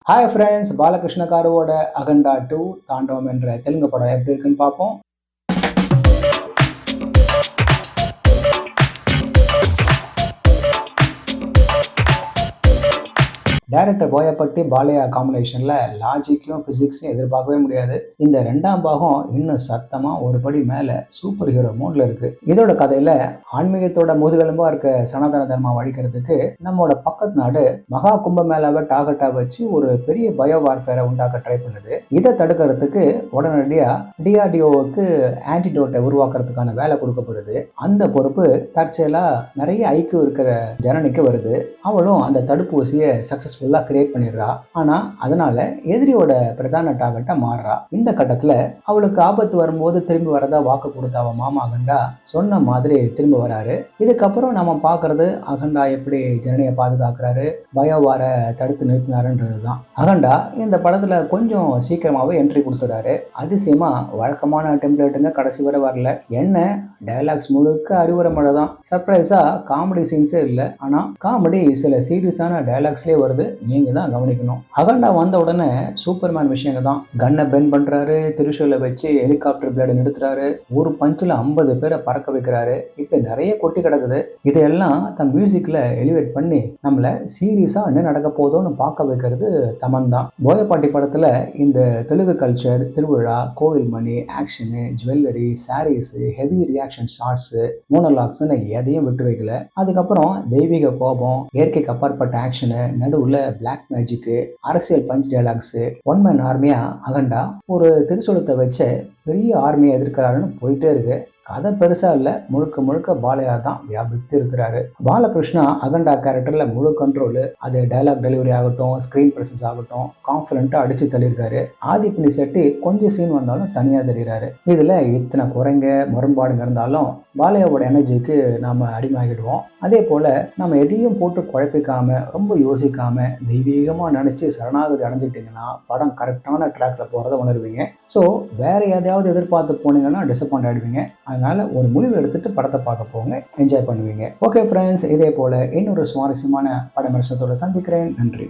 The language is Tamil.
ஹாய் ஃப்ரெண்ட்ஸ், பாலகிருஷ்ண காருவோட அகண்டா 2 தாண்டவம் என்ற தெலுங்கு படம் எப்படி இருக்குன்னு பார்ப்போம். டைரக்டர் போயப்பட்டி பாலையா காம்பினேஷன்ல லாஜிக்கும் பிசிக்ஸையும் எதிர்பார்க்கவே முடியாது. இந்த ரெண்டாம் பாகம் இன்னும் சத்தமா ஒரு படி மேல சூப்பர் ஹீரோ மோட்ல இருக்கு. இதோட கதையில ஆன்மீகத்தோட முதுகெலும்பா இருக்க சனாதன தர்மா அழிக்கிறதுக்கு நம்மளோட பக்கத்து நாடு மகா கும்பமேளாவை டார்கெட்டா வச்சு ஒரு பெரிய பயோ வார்ஃபேரை உண்டாக்க ட்ரை பண்ணுது. இதை தடுக்கிறதுக்கு உடனடியா டிஆர்டிஓவுக்கு ஆன்டிடோட்டை உருவாக்குறதுக்கான வேலை கொடுக்கப்படுது. அந்த பொறுப்பு தற்செயலா நிறைய ஐக்கியம் இருக்கிற ஜனனிக்கு வருது. அவளும் அந்த தடுப்பூசியை சக்சஸ்ஃபுல்லா கிரியேட் பண்ணிடுறா. ஆனா அதனால எதிரியோட பிரதான டார்கெட்டா மாறுறா. இந்த கட்டத்துல அவளுக்கு ஆபத்து வரும்போது திரும்பி வரதா வாக்கு கொடுத்த அவ மாமா அகண்டா சொன்ன மாதிரி திரும்பி வராரு. இதுக்கப்புறம் நம்ம பாக்குறது அகண்டா எப்படி ஜனனியை பாதுகாக்கிறாரு, பயோவார தடுத்து நிறுத்தினாருன்றதுதான். அகண்டா இந்த படத்துல கொஞ்சம் சீக்கிரமாவே என்ட்ரி கொடுத்துறாரு. அதிசயமா வழக்கமான டெம்ப்ளேட்டுங்க கடைசி வரை வரல. என்ன டயலாக்ஸ் முழுக்க அறிவுரை மழை தான். சர்ப்ரைஸா காமெடி சீன்ஸே இல்லை. ஆனா காமெடி சில சீரியஸான டயலாக்ஸ்லேயே வருது. நீங்க தான் கவனிக்கணும். அகண்டா வந்த உடனே சூப்பர்மேன் விஷயங்க தான். கன்னை பென் பண்றாரு, திருஷூல வச்சு ஹெலிகாப்டர் பிளேட நிறுத்துறாரு, ஒரு பஞ்சில் 50 பேரை பறக்க வைக்கிறாரு. இப்ப நிறைய கொட்டி கிடக்குது. இதையெல்லாம் தன் மியூசிக்ல எலிவேட் பண்ணி நம்மள சீரியஸா என்ன நடக்க போதோன்னு பார்க்க வைக்கிறது தமன் தான். போயப்பாட்டி படத்துல இந்த தெலுங்கு கல்ச்சர், திருவிழா, கோவில் மணி, action, jewellery, saris, heavy reaction shots, மோனோலாக்ஸ்னு எதையும் விட்டு வைக்கல. அதுக்கப்புறம் தெய்வீக கோபம், இயற்கைக்கு அப்பாற்பட்ட ஆக்ஷனு, நடுவுல பிளாக் மேஜிக்கு, அரசியல் பஞ்ச் டயலாக்ஸ், ஒன் மேன் ஆர்மியா அகண்டா ஒரு திருச்சொலத்தை வச்ச பெரிய ஆர்மியை எதிர்க்கிறாருன்னு போயிட்டே இருக்கு. கதை பெருசா இல்ல, முழுக்க முழுக்க பாலையா தான் வியாபித்து இருக்கிறாரு. பாலகிருஷ்ணா அகண்டா கேரக்டர்ல முழு கண்ட்ரோலு. அது டைலாக் டெலிவரி ஆகட்டும், ஸ்கிரீன் பிரசன்ஸ் ஆகட்டும், கான்ஃபிடென்ட்டா அடிச்சு தள்ளியிருக்காரு. ஆதிப்பினி செட்டி கொஞ்சம் சீன் வந்தாலும் தனியா தெரிகிறாரு. இதுல இத்தனை குறைங்க முரண்பாடுங்க இருந்தாலும் பாலையாவோட எனர்ஜிக்கு நாம அடிமையாகிடுவோம். அதே போல நம்ம எதையும் போட்டு குழப்பிக்காம ரொம்ப யோசிக்காம தெய்வீகமா நினைச்சு சரணாகதி அடைஞ்சிட்டீங்கன்னா படம் கரெக்டான ட்ராக்ல போறதை உணர்வீங்க. ஸோ வேற எதையாவது எதிர்பார்த்து போனீங்கன்னா டிசப்பாயிண்ட் ஆயிடுவீங்க. அதனால ஒரு முடிவு எடுத்துட்டு படத்தை பார்க்க போங்க, என்ஜாய் பண்ணுவீங்க. ஓகே ஃப்ரெண்ட்ஸ், இதே போல இன்னொரு சுவாரஸ்யமான பட விமர்சனத்தோட சந்திக்கிறேன். நன்றி.